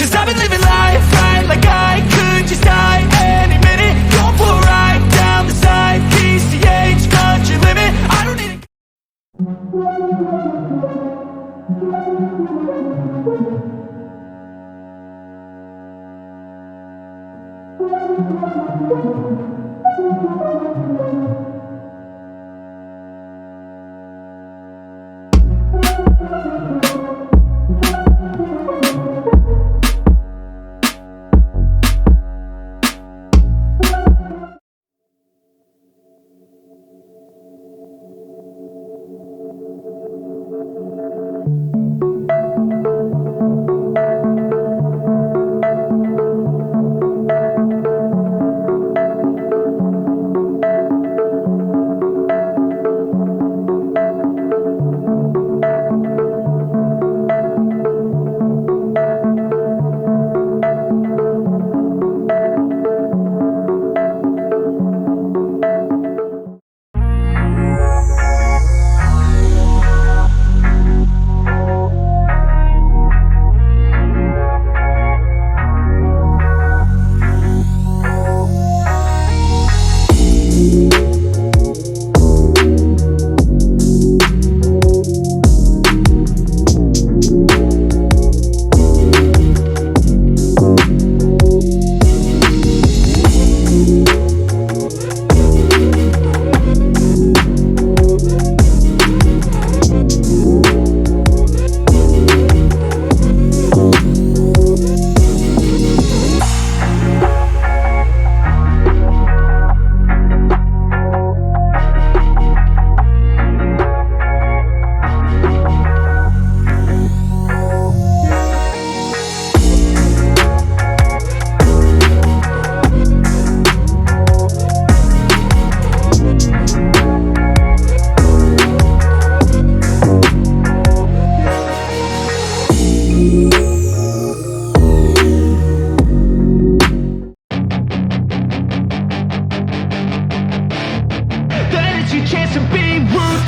Cause I've been living life right, like I could just die any minute. Going for a ride down the side, PCH, not your limit. I don't need it.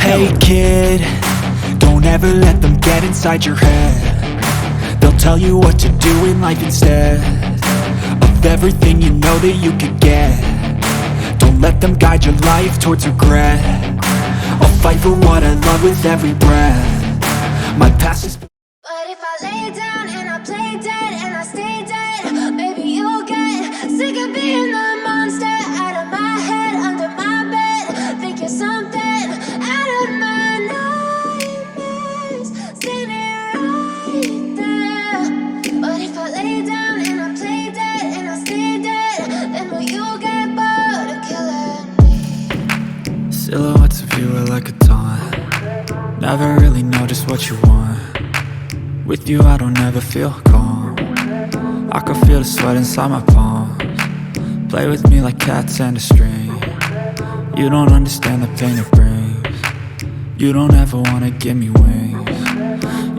Hey kid, don't ever let them get inside your head. They'll tell you what to do in life instead of everything you know that you could get. Don't let them guide your life towards regret. I'll fight for what I love with every breath. My past is... But if I lay down and I play dead and I stay dead, maybe you'll get sick of being the monster out of my head, under my bed. Think you're something out of my nightmares, standing right there. But if I lay down and I play dead and I stay dead, then will you get bored of killing me? Silhouettes of you are like a taunt. Never really know just what you want. With you I don't ever feel calm. I can feel the sweat inside my palms. Play with me like cats and a string. You don't understand the pain it brings. You don't ever wanna give me wings.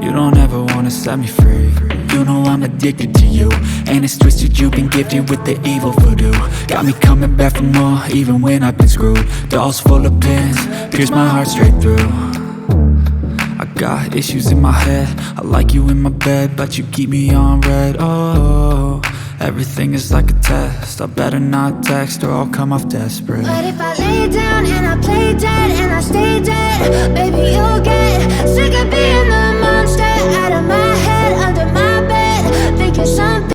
You don't ever wanna set me free. You know I'm addicted to you, and it's twisted, you've been gifted with the evil voodoo. Got me coming back for more, even when I've been screwed. Dolls full of pins, pierce my heart straight through. I got issues in my head, I like you in my bed, but you keep me on red. Oh, everything is like a test. I better not text or I'll come off desperate. But if I lay down and I play dead and I stay dead, baby you'll get sick of being the